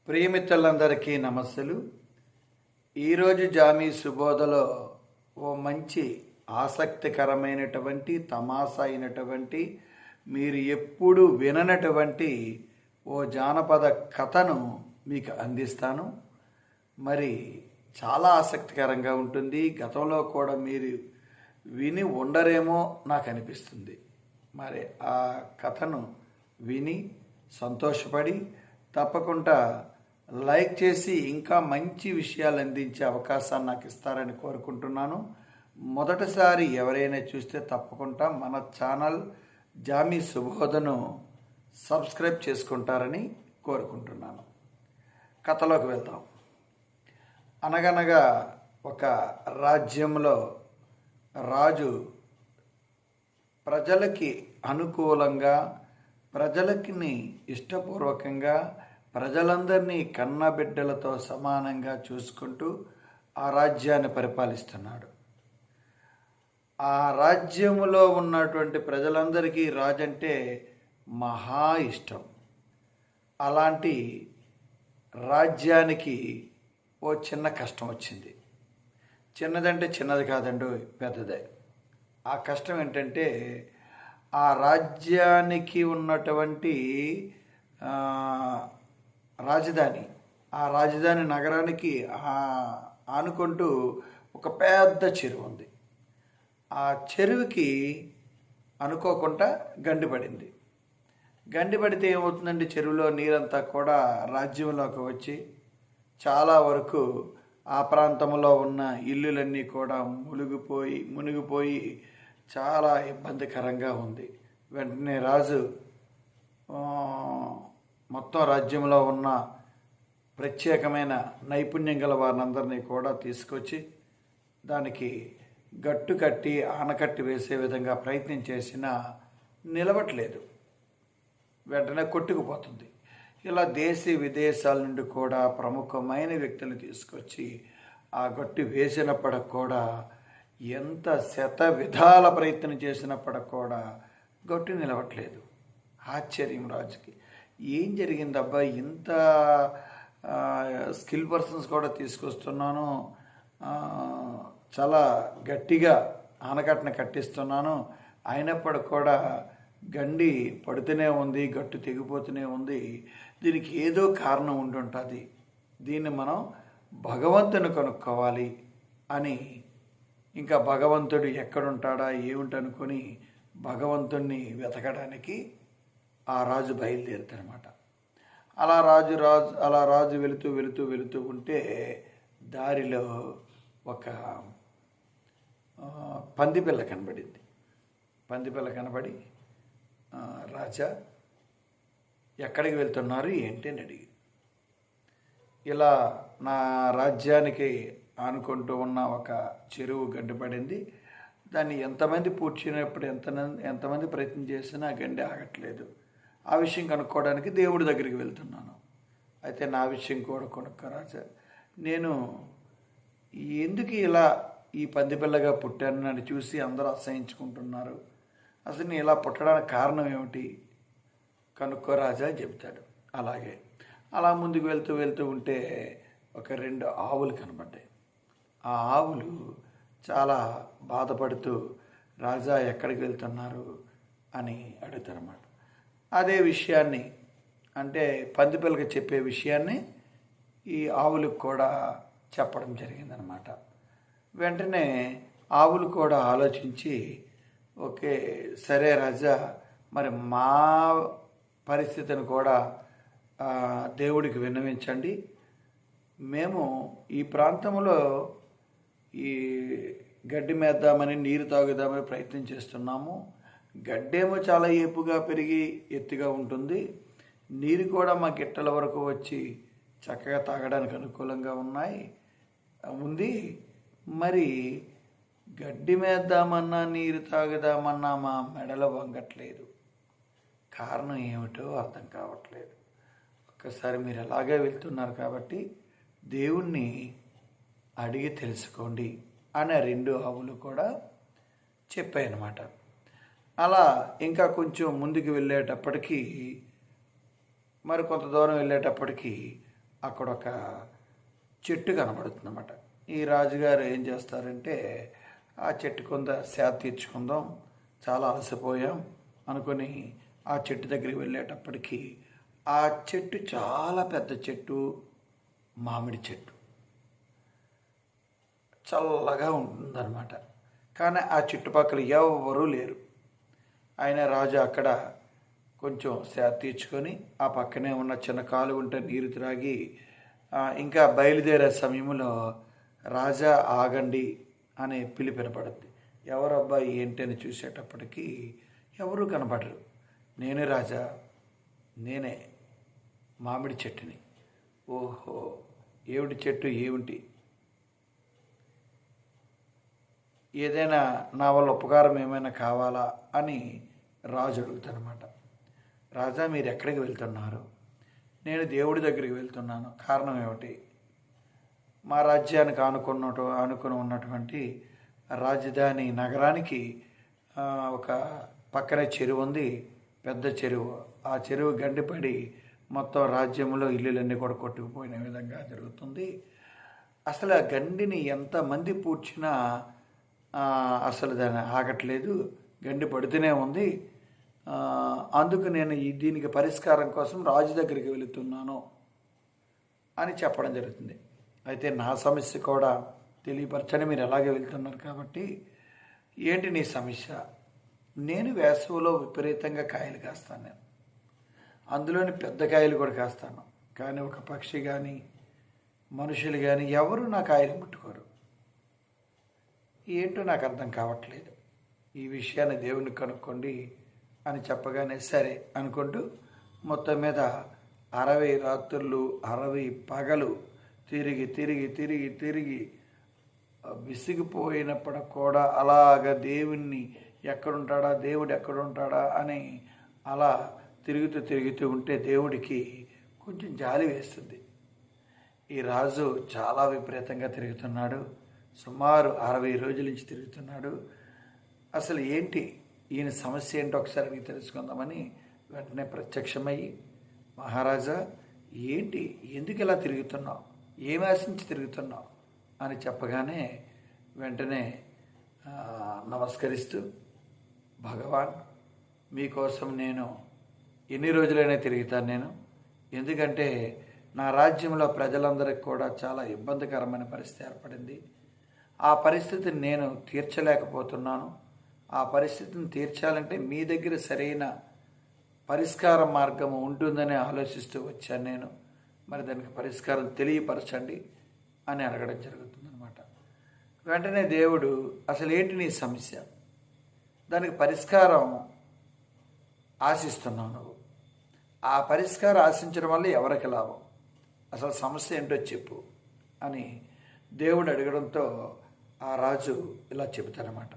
ప్రియమిత్రులందరికీ నమస్సులు. ఈరోజు జామీ సుబోధలో ఓ మంచి ఆసక్తికరమైనటువంటి తమాషా అయినటువంటి మీరు ఎప్పుడు విననటువంటి ఓ జానపద కథను మీకు అందిస్తాను. మరి చాలా ఆసక్తికరంగా ఉంటుంది. గతంలో కూడా మీరు విని ఉండరేమో నాకు అనిపిస్తుంది. మరి ఆ కథను విని సంతోషపడి తప్పకుండా లైక్ చేసి ఇంకా మంచి విషయాలు అందించే అవకాశాన్ని నాకు ఇస్తారని కోరుకుంటున్నాను. మొదటిసారి ఎవరైనా చూస్తే తప్పకుండా మన ఛానల్ జామీ సుబోధను సబ్స్క్రైబ్ చేసుకుంటారని కోరుకుంటున్నాను. కథలోకి వెళ్దాం. అనగనగా ఒక రాజ్యంలో రాజు ప్రజలకి అనుకూలంగా, ప్రజలకి ఇష్టపూర్వకంగా, ప్రజలందరినీ కన్నబిడ్డలతో సమానంగా చూసుకుంటూ ఆ రాజ్యాన్ని పరిపాలిస్తున్నాడు. ఆ రాజ్యములో ఉన్నటువంటి ప్రజలందరికీ రాజు అంటే మహా ఇష్టం. అలాంటి రాజ్యానికి ఓ చిన్న కష్టం వచ్చింది. చిన్నదంటే చిన్నది కాదండి, పెద్దదే. ఆ కష్టం ఏంటంటే ఆ రాజ్యానికి ఉన్నటువంటి రాజధాని, ఆ రాజధాని నగరానికి ఆనుకుంటూ ఒక పెద్ద చెరువు ఉంది. ఆ చెరువుకి అనుకోకుండా గండి పడింది. గండి పడితే ఏమవుతుందండి, చెరువులో నీరంతా కూడా రాజ్యంలోకి వచ్చి చాలా వరకు ఆ ప్రాంతంలో ఉన్న ఇల్లులన్నీ కూడా మునిగిపోయి చాలా ఇబ్బందికరంగా ఉంది. వెంటనే రాజు మొత్తం రాజ్యంలో ఉన్న ప్రత్యేకమైన నైపుణ్యం గల వారినందరినీ కూడా తీసుకొచ్చి దానికి గట్టు కట్టి ఆనకట్టి వేసే విధంగా ప్రయత్నం చేసినా నిలవట్లేదు, వెంటనే కొట్టుకుపోతుంది. ఇలా దేశ విదేశాల నుండి కూడా ప్రముఖమైన వ్యక్తులు తీసుకొచ్చి ఆ గట్టు వేసినప్పటికి కూడా, ఎంత శత విధాల ప్రయత్నం చేసినప్పటికి కూడా గట్టు నిలవట్లేదు. ఆశ్చర్యం రాజుకి. ఏం జరిగిందబ్బా, ఇంత స్కిల్ పర్సన్స్ కూడా తీసుకొస్తున్నాను, చాలా గట్టిగా ఆనకట్టను కట్టిస్తున్నాను, అయినప్పటికి కూడా గండి పడుతూనే ఉంది, గట్టు తెగిపోతూనే ఉంది. దీనికి ఏదో కారణం ఉండి ఉంటుంది. దీన్ని మనం భగవంతుని కనుక్కోవాలి అని, ఇంకా భగవంతుడు ఎక్కడుంటాడా ఏమిటనుకొని భగవంతుణ్ణి వెతకడానికి ఆ రాజు బయలుదేరుతారనమాట. అలా రాజు వెళుతూ ఉంటే దారిలో ఒక పందిపిల్ల కనబడింది. పందిపిల్ల కనబడి, రాజా ఎక్కడికి వెళ్తున్నారు ఏంటి అని అడిగి, ఇలా నా రాజ్యానికి ఆనుకుంటూ ఉన్న ఒక చెరువు గడ్డిపడింది, దాన్ని ఎంతమంది పూడ్చినప్పుడు ఎంతమంది ప్రయత్నం చేసినా గండి ఆగట్లేదు. ఆ విషయం కనుక్కోవడానికి దేవుడి దగ్గరికి వెళ్తున్నాను. అయితే నా విషయం కూడా కొనుక్కో రాజా, నేను ఎందుకు ఇలా ఈ పందిపిల్లగా పుట్టానని చూసి అందరూ అసహించుకుంటున్నారు. అసలు నేను ఇలా పుట్టడానికి కారణం ఏమిటి కనుక్కో రాజా అని చెప్తాడు. అలాగే అలా ముందుకు వెళ్తూ ఉంటే ఒక 2 ఆవులు కనబడ్డాయి. ఆ ఆవులు చాలా బాధపడుతూ రాజా ఎక్కడికి వెళ్తున్నారు అని అడుగుతారన్నమాట. అదే విషయాన్ని, అంటే పందిపిల్లకి చెప్పే విషయాన్ని ఈ ఆవులకు కూడా చెప్పడం జరిగిందనమాట. వెంటనే ఆవులు కూడా ఆలోచించి, ఓకే సరే రాజా, మరి మా పరిస్థితిని కూడా దేవుడికి విన్నవించండి. మేము ఈ ప్రాంతంలో ఈ గడ్డి మేద్దామని, నీరు తాగుదామని ప్రయత్నం చేస్తున్నాము. గడ్డేమో చాలా ఏపుగా పెరిగి ఎత్తుగా ఉంటుంది, నీరు కూడా మా గిట్టల వరకు వచ్చి చక్కగా తాగడానికి అనుకూలంగా ఉంది. మరి గడ్డి మేద్దామన్నా, నీరు తాగుదామన్నా మా మెడల వంగట్లేదు. కారణం ఏమిటో అర్థం కావట్లేదు. ఒక్కసారి మీరు అలాగే వెళ్తున్నారు కాబట్టి దేవుణ్ణి అడిగి తెలుసుకోండి అని 2 ఆవులు కూడా చెప్పాయన్నమాట. అలా ఇంకా కొంచెం ముందుకు వెళ్ళేటప్పటికీ, మరి కొంత దూరం వెళ్ళేటప్పటికీ అక్కడ ఒక చెట్టు కనబడుతుందన్నమాట. ఈ రాజుగారు ఏం చేస్తారంటే ఆ చెట్టు కొంత సేద తీర్చుకుందాం, చాలా అలసిపోయాం అనుకొని ఆ చెట్టు దగ్గరికి వెళ్ళేటప్పటికి ఆ చెట్టు చాలా పెద్ద చెట్టు, మామిడి చెట్టు, చల్లగా ఉంటుందన్నమాట. కానీ ఆ చుట్టుపక్కల ఎవరూ లేరు. ఆయన రాజు అక్కడ కొంచెం సేద తీర్చుకొని ఆ పక్కనే ఉన్న చిన్న కాలువ ఉంటే నీరు త్రాగి ఇంకా బయలుదేరే సమయంలో రాజా ఆగండి అనే పిలుపు వినపడుద్ది. ఎవరు అబ్బాయి ఏంటి అని చూసేటప్పటికి ఎవరూ కనపడరు. నేనే రాజా, నేనే మామిడి చెట్టుని. ఓహో, ఏమిటి చెట్టు, ఏమిటి, ఏదైనా నా వల్ల ఉపకారం ఏమైనా కావాలా అని రాజు అడుగుతానమాట. రాజా, మీరు ఎక్కడికి వెళ్తున్నారు? నేను దేవుడి దగ్గరికి వెళ్తున్నాను. కారణం ఏమిటి? మా రాజ్యానికి ఆనుకుని ఉన్నటువంటి రాజధాని నగరానికి ఒక పక్కనే చెరువు ఉంది, పెద్ద చెరువు. ఆ చెరువు గండిపడి మొత్తం రాజ్యంలో ఇల్లులన్నీ కూడా కొట్టుకుపోయిన విధంగా జరుగుతుంది. అసలు ఆ గండిని ఎంతమంది పూడ్చినా అసలు దాన్ని ఆగట్లేదు, గండి పడుతూనే ఉంది. అందుకు నేను దీనికి పరిష్కారం కోసం రాజు దగ్గరికి వెళుతున్నాను అని చెప్పడం జరుగుతుంది. అయితే నా సమస్య కూడా తెలియపరచని మీరు ఎలాగే వెళ్తున్నారు కాబట్టి ఏంటి నీ సమస్య? నేను వేసవిలో విపరీతంగా కాయలు కాస్తాను, నేను అందులోని పెద్ద కాయలు కూడా కాస్తాను. కానీ ఒక పక్షి కానీ మనుషులు కానీ ఎవరు నా కాయలు ముట్టుకోరు. ఏంటో నాకు అర్థం కావట్లేదు. ఈ విషయాన్ని దేవుని కనుక్కోండి అని చెప్పగానే సరే అనుకుంటూ మొత్తం మీద 60 రాత్రులు 60 పగలు తిరిగి తిరిగి తిరిగి తిరిగి విసిగిపోయినప్పుడు కూడా అలాగ దేవుణ్ణి ఎక్కడుంటాడా, దేవుడు ఎక్కడుంటాడా అని అలా తిరుగుతూ తిరుగుతూ ఉంటే దేవుడికి కొంచెం జాలి వేస్తుంది. ఈ రాజు చాలా విపరీతంగా తిరుగుతున్నాడు, సుమారు 60 రోజుల నుంచి తిరుగుతున్నాడు. అసలు ఏంటి ఈయన సమస్య ఏంటో ఒకసారి మీకు తెలుసుకుందామని వెంటనే ప్రత్యక్షమయ్యి, మహారాజా ఏంటి, ఎందుకు ఇలా తిరుగుతున్నావు, ఏమి ఆశించి తిరుగుతున్నావు అని చెప్పగానే వెంటనే నమస్కరిస్తూ, భగవాన్ మీకోసం నేను ఎన్ని రోజులైనా తిరుగుతాను నేను, ఎందుకంటే నా రాజ్యంలో ప్రజలందరికీ కూడా చాలా ఇబ్బందికరమైన పరిస్థితి ఏర్పడింది. ఆ పరిస్థితిని నేను తీర్చలేకపోతున్నాను. ఆ పరిస్థితిని తీర్చాలంటే మీ దగ్గర సరైన పరిష్కార మార్గం ఉంటుందని ఆలోచిస్తూ వచ్చాను నేను. మరి దానికి పరిష్కారం తెలియపరచండి అని అడగడం జరుగుతుందన్నమాట. వెంటనే దేవుడు, అసలు ఏంటి నీ సమస్య, దానికి పరిష్కారం ఆశిస్తున్నావు నువ్వు, ఆ పరిష్కారం ఆశించడం వల్ల ఎవరికి లాభం, అసలు సమస్య ఏంటో చెప్పు అని దేవుడు అడగడంతో ఆ రాజు ఇలా చెబుతారన్నమాట.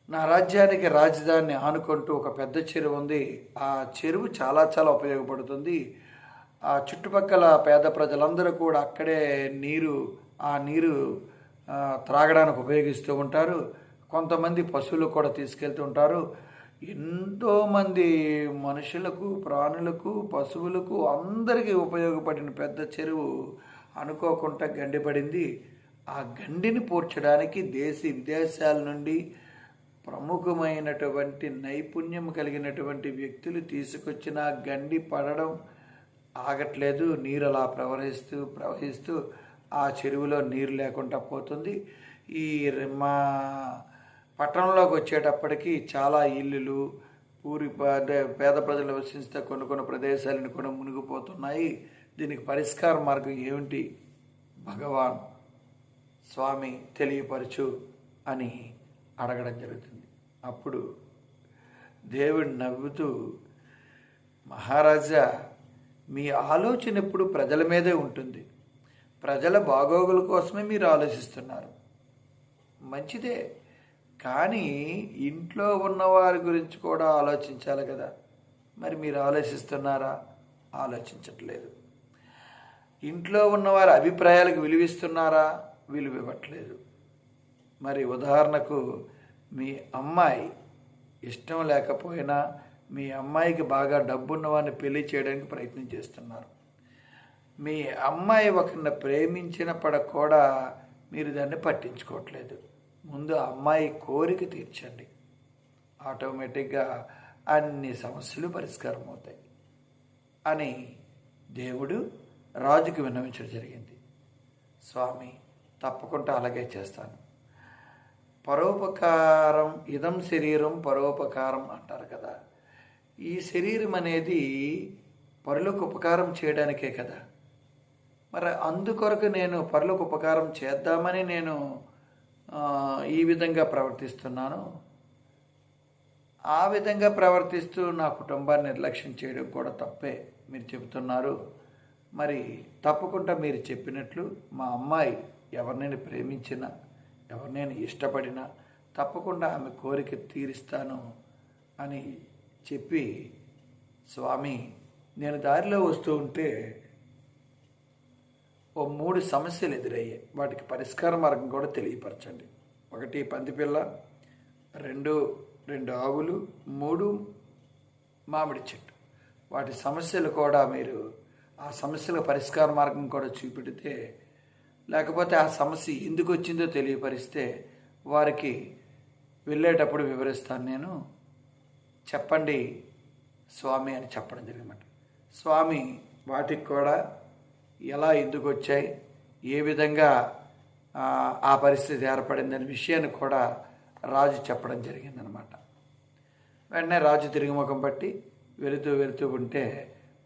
నా రాజ్యానికి రాజధానిని ఆనుకుంటూ ఒక పెద్ద చెరువు ఉంది. ఆ చెరువు చాలా చాలా ఉపయోగపడుతుంది. ఆ చుట్టుపక్కల పేద ప్రజలందరూ కూడా అక్కడే ఆ నీరు త్రాగడానికి ఉపయోగిస్తూ ఉంటారు. కొంతమంది పశువులు కూడా తీసుకెళ్తూ ఉంటారు. ఎంతోమంది మనుషులకు, ప్రాణులకు, పశువులకు అందరికీ ఉపయోగపడిన పెద్ద చెరువు అనుకోకుండా గండిపడింది. ఆ గండిని పూడ్చడానికి దేశ విదేశాల నుండి ప్రముఖమైనటువంటి నైపుణ్యం కలిగినటువంటి వ్యక్తులు తీసుకొచ్చిన గండి పడడం ఆగట్లేదు. నీరు అలా ప్రవహిస్తూ ఆ చెరువులో నీరు లేకుండా పోతుంది. ఈ మా పట్టణంలోకి వచ్చేటప్పటికి చాలా ఇల్లులు, పేద ప్రజలు నివసిస్తే కొన్ని ప్రదేశాలను కూడా మునిగిపోతున్నాయి. దీనికి పరిష్కార మార్గం ఏమిటి భగవాన్ స్వామి తెలియపరచు అని అడగడం జరుగుతుంది. అప్పుడు దేవుడు నవ్వుతూ, మహారాజా మీ ఆలోచన ఎప్పుడు ప్రజల మీదే ఉంటుంది, ప్రజల బాగోగుల కోసమే మీరు ఆలోచిస్తున్నారు, మంచిదే. కానీ ఇంట్లో ఉన్నవారి గురించి కూడా ఆలోచించాలి కదా, మరి మీరు ఆలోచిస్తున్నారా? ఆలోచించట్లేదు. ఇంట్లో ఉన్నవారి అభిప్రాయాలకు విలువిస్తున్నారా? విలువ ఇవ్వట్లేదు. మరి ఉదాహరణకు మీ అమ్మాయి ఇష్టం లేకపోయినా మీ అమ్మాయికి బాగా డబ్బున్న వారిని పెళ్లి చేయడానికి ప్రయత్నం చేస్తున్నారు. మీ అమ్మాయి ఒకరిని ప్రేమించినప్పుడు కూడా మీరు దాన్ని పట్టించుకోవట్లేదు. ముందు అమ్మాయి కోరిక తీర్చండి, ఆటోమేటిక్గా అన్ని సమస్యలు పరిష్కారం అవుతాయి అని దేవుడు రాజుకు విన్నవించడం జరిగింది. స్వామి, తప్పకుండా అలాగే చేస్తాను. పరోపకారం ఇదం శరీరం పరోపకారం అంటారు కదా. ఈ శరీరం అనేది పరులకు ఉపకారం చేయడానికే కదా. మరి అందుకొరకు నేను పరులకు ఉపకారం చేద్దామని నేను ఈ విధంగా ప్రవర్తిస్తున్నాను. ఆ విధంగా ప్రవర్తిస్తూ నా కుటుంబాన్ని నిర్లక్ష్యం చేయడం కూడా తప్పే మీరు చెబుతున్నారు. మరి తప్పకుండా మీరు చెప్పినట్లు మా అమ్మాయి ఎవరినైనా ప్రేమించినా, ఎవరినైనా ఇష్టపడినా తప్పకుండా ఆమె కోరిక తీరుస్తాను అని చెప్పి, స్వామి, నేను దారిలో వస్తూ ఉంటే ఓ 3 సమస్యలు ఎదురయ్యాయి. వాటికి పరిష్కార మార్గం కూడా తెలియపరచండి. 1 పందిపిల్ల, 2 ఆవులు, 3 మామిడి చెట్టు. వాటి సమస్యలు కూడా మీరు ఆ సమస్యల పరిష్కార మార్గం కూడా చూపెడితే, లేకపోతే ఆ సమస్య ఎందుకు వచ్చిందో తెలియపరిస్తే వారికి వెళ్ళేటప్పుడు వివరిస్తాను నేను, చెప్పండి స్వామి అని చెప్పడం జరిగిందన్నమాట. స్వామి వాటికి కూడా ఎలా ఎందుకు వచ్చాయి, ఏ విధంగా ఆ పరిస్థితి ఏర్పడిందనే విషయాన్ని కూడా రాజు చెప్పడం జరిగిందనమాట. వెంటనే రాజు తిరిగి ముఖం పట్టి వెళుతూ ఉంటే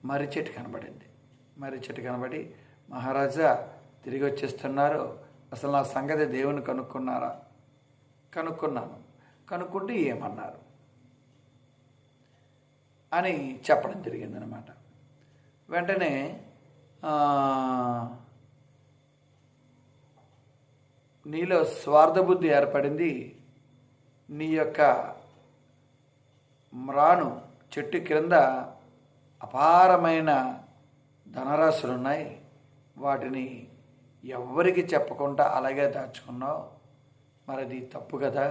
మర్రి చెట్టు కనబడింది. మర్రి చెట్టు కనబడి, మహారాజా తిరిగి వచ్చేస్తున్నారు, అసలు నా సంగతి దేవుని కనుక్కున్నారా? కనుక్కున్నాను. కనుక్కుంటే ఏమన్నారు అని చెప్పడం జరిగిందనమాట. వెంటనే నీలో స్వార్థ బుద్ధి ఏర్పడింది. నీ యొక్క మ్రాను చెట్టు క్రింద అపారమైన ధనరాశులు ఉన్నాయి. వాటిని ఎవ్వరికి చెప్పకుండా అలాగే దాచుకున్నావు. మరి అది తప్పు కదా.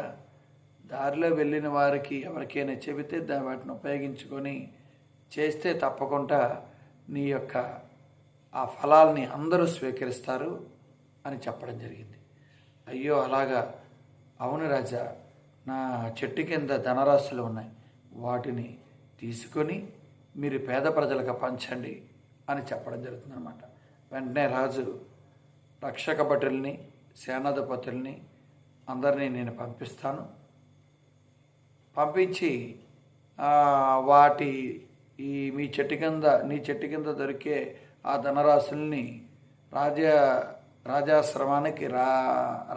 దారిలో వెళ్ళిన వారికి ఎవరికైనా చెబితే వాటిని ఉపయోగించుకొని చేస్తే తప్పకుండా నీ యొక్క ఆ ఫలాల్ని అందరూ స్వీకరిస్తారు అని చెప్పడం జరిగింది. అయ్యో అలాగా? అవును రాజా, నా చెట్టు కింద ధనరాశులు ఉన్నాయి, వాటిని తీసుకొని మీరు పేద ప్రజలకు పంచండి అని చెప్పడం జరుగుతుందన్నమాట. వెంటనే రాజు రక్షక భటుల్ని, సేనాధిపతుల్ని అందరినీ నేను పంపిస్తాను. పంపించి వాటి నీ చెట్టు కింద దొరికే ఆ ధనరాశుల్ని రాజాశ్రమానికి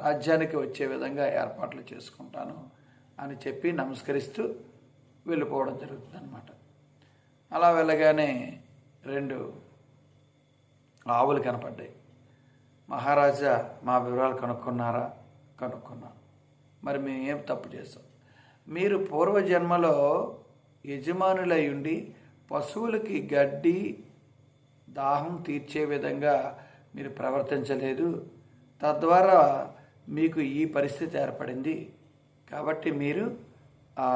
రాజ్యానికి వచ్చే విధంగా ఏర్పాట్లు చేసుకుంటాను అని చెప్పి నమస్కరిస్తూ వెళ్ళిపోవడం జరుగుతుందన్నమాట. అలా వెళ్ళగానే 2 ఆవులు కనపడ్డాయి. మహారాజా, మా వివరాలు కనుక్కున్నారా? కనుక్కున్నాను. మరి మేము ఏం తప్పు చేస్తాం? మీరు పూర్వజన్మలో యజమానులై ఉండి పశువులకి గడ్డి దాహం తీర్చే విధంగా మీరు ప్రవర్తించలేదు. తద్వారా మీకు ఈ పరిస్థితి ఏర్పడింది. కాబట్టి మీరు ఆ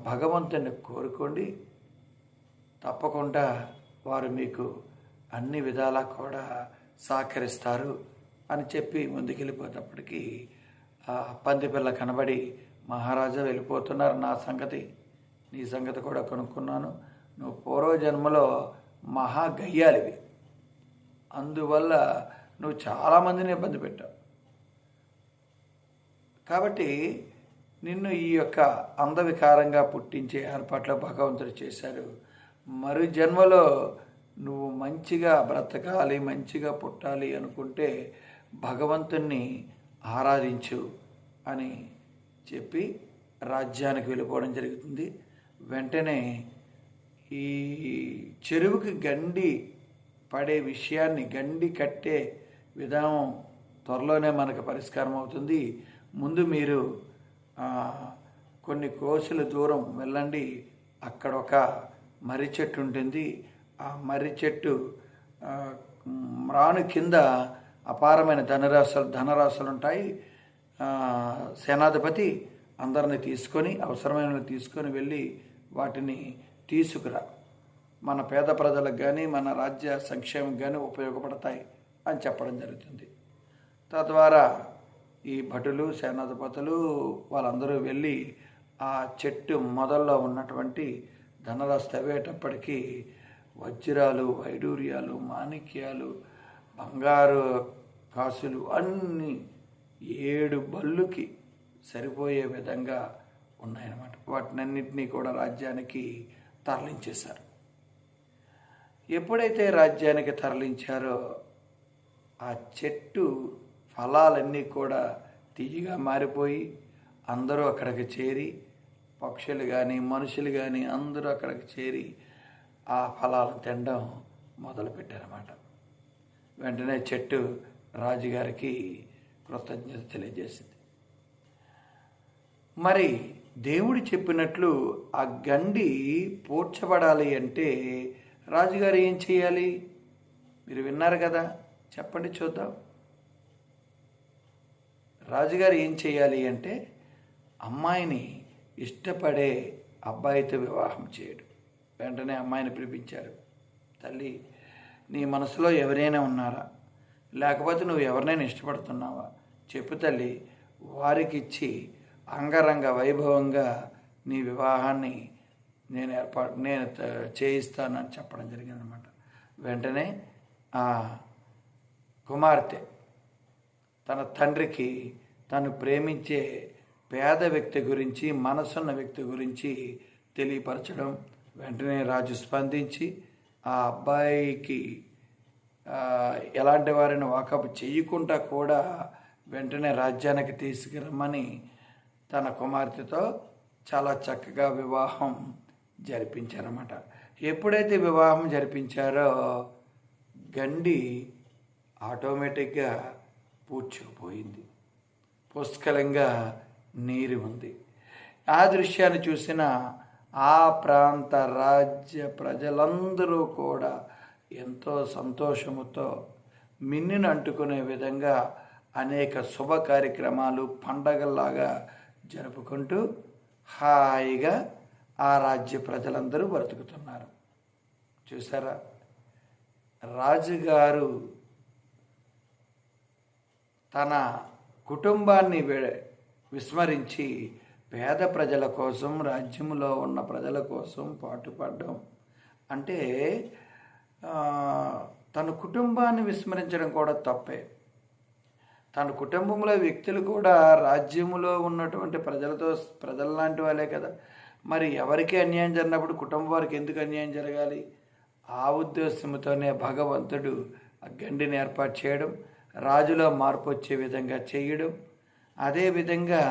భగవంతుని కోరుకోండి, తప్పకుండా వారు మీకు అన్ని విధాలా కూడా సహకరిస్తారు అని చెప్పి ముందుకెళ్ళిపోయేటప్పటికీ పందిపిల్ల కనబడి, మహారాజా వెళ్ళిపోతున్నారు, నీ సంగతి కూడా కనుక్కున్నాను. నువ్వు పూర్వజన్మలో మహా గయ్యాలివి, అందువల్ల నువ్వు చాలామందిని ఇబ్బంది పెట్టావు. కాబట్టి నిన్ను ఈ యొక్క అందవికారంగా పుట్టించే ఏర్పాట్లు భగవంతుడు చేశారు. మరు జన్మలో నువ్వు మంచిగా బ్రతకాలి, మంచిగా పుట్టాలి అనుకుంటే భగవంతుణ్ణి ఆరాధించు అని చెప్పి రాజ్యానికి వెళ్ళిపోవడం జరుగుతుంది. వెంటనే ఈ చెరువుకి గండి పడే విషయాన్ని, గండి కట్టే విధానం త్వరలోనే మనకు పరిష్కారం అవుతుంది. ముందు మీరు కొన్ని కోసుల దూరం వెళ్ళండి, అక్కడ ఒక మర్రి చెట్టు ఉంటుంది. ఆ మర్రి చెట్టు మ్రాను కింద అపారమైన ధనరాశులు ఉంటాయి. సేనాధిపతి అందరిని తీసుకొని, అవసరమైనవి తీసుకొని వెళ్ళి వాటిని తీసుకురా. మన పేద ప్రజలకు కానీ మన రాజ్య సంక్షేమం కానీ ఉపయోగపడతాయి అని చెప్పడం జరుగుతుంది. తద్వారా ఈ భటులు సేనాధిపతులు వాళ్ళందరూ వెళ్ళి ఆ చెట్టు మొదల్లో ఉన్నటువంటి ధనరాశి తవ్వేటప్పటికీ వజ్రాలు, వైడూర్యాలు, మాణిక్యాలు, బంగారు కాసులు అన్నీ 7 బళ్ళుకి సరిపోయే విధంగా ఉన్నాయన్నమాట. వాటినన్నింటినీ కూడా రాజ్యానికి తరలించేశారు. ఎప్పుడైతే రాజ్యానికి తరలించారో ఆ చెట్టు ఫలాలన్నీ కూడా తీయగా మారిపోయి అందరూ అక్కడికి చేరి, పక్షులు కానీ మనుషులు కానీ అందరూ అక్కడికి చేరి ఆ ఫలాలు తినడం మొదలుపెట్టారన్నమాట. వెంటనే చెట్టు రాజుగారికి కృతజ్ఞత తెలియజేసింది. మరి దేవుడు చెప్పినట్లు ఆ గండి పూడ్చబడాలి అంటే రాజుగారు ఏం చేయాలి? మీరు విన్నారు కదా, చెప్పండి చూద్దాం. రాజుగారు ఏం చేయాలి అంటే అమ్మాయిని ఇష్టపడే అబ్బాయితో వివాహం చేయడు. వెంటనే అమ్మాయిని పిలిపించారు. తల్లి, నీ మనసులో ఎవరైనా ఉన్నారా? లేకపోతే నువ్వు ఎవరినైనా ఇష్టపడుతున్నావా? చెప్పు తల్లి, వారికి ఇచ్చి అంగరంగ వైభవంగా నీ వివాహాన్ని నేను చేయిస్తానని చెప్పడం జరిగిందనమాట. వెంటనే ఆ కుమార్తె తన తండ్రికి తను ప్రేమించే పేద వ్యక్తి గురించి, మనసున్న వ్యక్తి గురించి తెలియపరచడం. వెంటనే రాజు స్పందించి ఆ అబ్బాయికి ఎలాంటి వారిని వాకప్ చేయకుండా కూడా వెంటనే రాజ్యానికి తీసుకురమ్మని తన కుమార్తెతో చాలా చక్కగా వివాహం జరిపించారన్నమాట. ఎప్పుడైతే వివాహం జరిపించారో గండి ఆటోమేటిక్గా పూడ్చుకుపోయింది. పుష్కలంగా నీరు ఉంది. ఆ దృశ్యాన్ని చూసిన ఆ ప్రాంత రాజ్య ప్రజలందరూ కూడా ఎంతో సంతోషముతో మిన్నిని అంటుకునే విధంగా అనేక శుభ కార్యక్రమాలు పండగల్లాగా జరుపుకుంటూ హాయిగా ఆ రాజ్య ప్రజలందరూ బ్రతుకుతున్నారు. చూసారా, రాజుగారు తన కుటుంబాన్ని విస్మరించి పేద ప్రజల కోసం, రాజ్యంలో ఉన్న ప్రజల కోసం పాటుపడడం అంటే తన కుటుంబాన్ని విస్మరించడం కూడా తప్పే. తన కుటుంబంలో వ్యక్తులు కూడా రాజ్యములో ఉన్నటువంటి ప్రజల లాంటి వాళ్ళే కదా. మరి ఎవరికి అన్యాయం జరిగినప్పుడు కుటుంబం వారికి ఎందుకు అన్యాయం జరగాలి? ఆ ఉద్దేశంతోనే భగవంతుడు ఆ గండిని ఏర్పాటు చేయడం, రాజులో మార్పు వచ్చే విధంగా చేయడం. అదేవిధంగా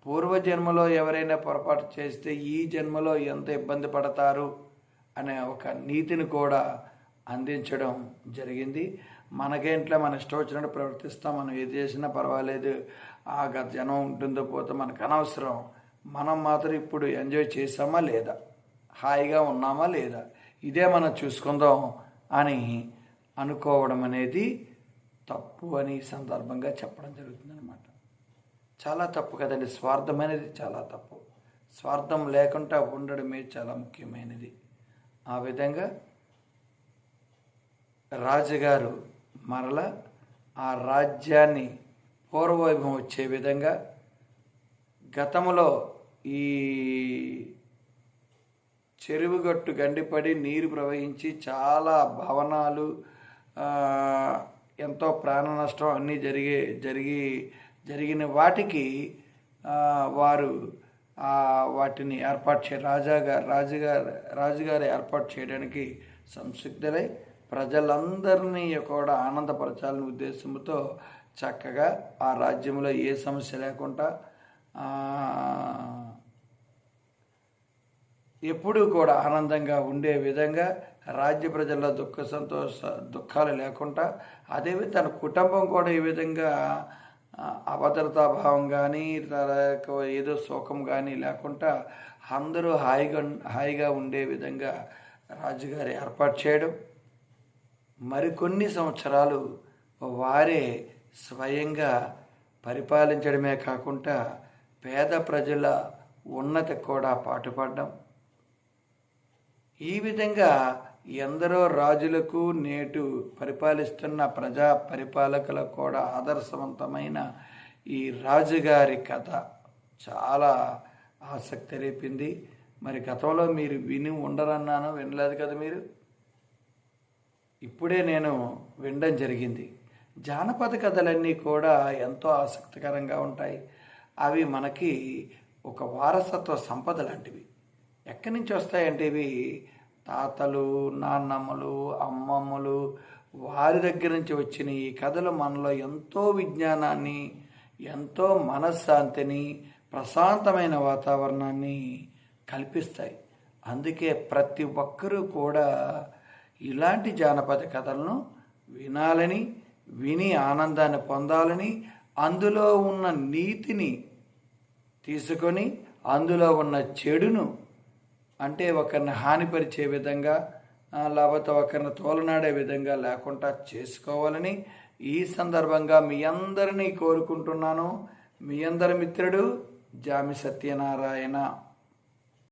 పూర్వజన్మలో ఎవరైనా పొరపాటు చేస్తే ఈ జన్మలో ఎంత ఇబ్బంది పడతారు అనే ఒక నీతిని కూడా అందించడం జరిగింది. మనకేంట్లో మన ఇష్టం వచ్చినట్టు ప్రవర్తిస్తాం, మనం ఏది చేసినా పర్వాలేదు, ఆ జనం ఉంటుందో పోతే మనకు అనవసరం, మనం మాత్రం ఇప్పుడు ఎంజాయ్ చేసామా లేదా, హాయిగా ఉన్నామా లేదా, ఇదే మనం చూసుకుందాం అని అనుకోవడం అనేది తప్పు అని సందర్భంగా చెప్పడం జరుగుతుందన్నమాట. చాలా తప్పు కదండి. స్వార్థం అనేది చాలా తప్పు. స్వార్థం లేకుండా ఉండడమే చాలా ముఖ్యమైనది. ఆ విధంగా రాజుగారు మరల ఆ రాజ్యాన్ని పూర్వవైభవం వచ్చే విధంగా గతంలో ఈ చెరువుగట్టు గండిపడి నీరు ప్రవహించి చాలా భవనాలు, ఎంతో ప్రాణ నష్టం అన్నీ జరిగిన వాటికి వారు వాటిని ఏర్పాటు రాజుగారు ఏర్పాటు చేయడానికి సంసిద్ధులై ప్రజలందరినీ కూడా ఆనందపరచాలని ఉద్దేశంతో చక్కగా ఆ రాజ్యంలో ఏ సమస్య లేకుండా ఎప్పుడూ కూడా ఆనందంగా ఉండే విధంగా రాజ్య ప్రజల దుఃఖాలు లేకుండా, అదేవిధంగా తన కుటుంబం కూడా ఈ విధంగా అభద్రతాభావం కానీ ఏదో శోకం కానీ లేకుండా అందరూ హాయిగా ఉండే విధంగా రాజుగారు ఏర్పాటు చేయడం. మరికొన్ని సంవత్సరాలు వారే స్వయంగా పరిపాలించడమే కాకుండా పేద ప్రజల ఉన్నతి కూడా పాటుపడడం. ఈ విధంగా ఎందరో రాజులకు నేటు పరిపాలిస్తున్న ప్రజా పరిపాలకులకు కూడా ఆదర్శవంతమైన ఈ రాజుగారి కథ చాలా ఆసక్తి రేపింది. మరి గతంలో మీరు విని ఉండరన్నాను, వినలేదు కదా మీరు. ఇప్పుడే నేను వినడం జరిగింది. జానపద కథలన్నీ కూడా ఎంతో ఆసక్తికరంగా ఉంటాయి. అవి మనకి ఒక వారసత్వ సంపద లాంటివి. ఎక్కడి నుంచి వస్తాయంటే ఇవి తాతలు, నాన్నమ్మలు, అమ్మమ్మలు వారి దగ్గర నుంచి వచ్చిన ఈ కథలు మనలో ఎంతో విజ్ఞానాన్ని, ఎంతో మనశ్శాంతిని, ప్రశాంతమైన వాతావరణాన్ని కల్పిస్తాయి. అందుకే ప్రతి ఒక్కరూ కూడా ఇలాంటి జానపద కథలను వినాలని, విని ఆనందాన్ని పొందాలని, అందులో ఉన్న నీతిని తీసుకొని అందులో ఉన్న చెడును, అంటే ఒకరిని హానిపరిచే విధంగా లేకపోతే ఒకరిని తోలనాడే విధంగా లేకుండా చేసుకోవాలని ఈ సందర్భంగా మీ అందరినీ కోరుకుంటున్నాను. మీ అందరి మిత్రుడు జామి సత్యనారాయణ.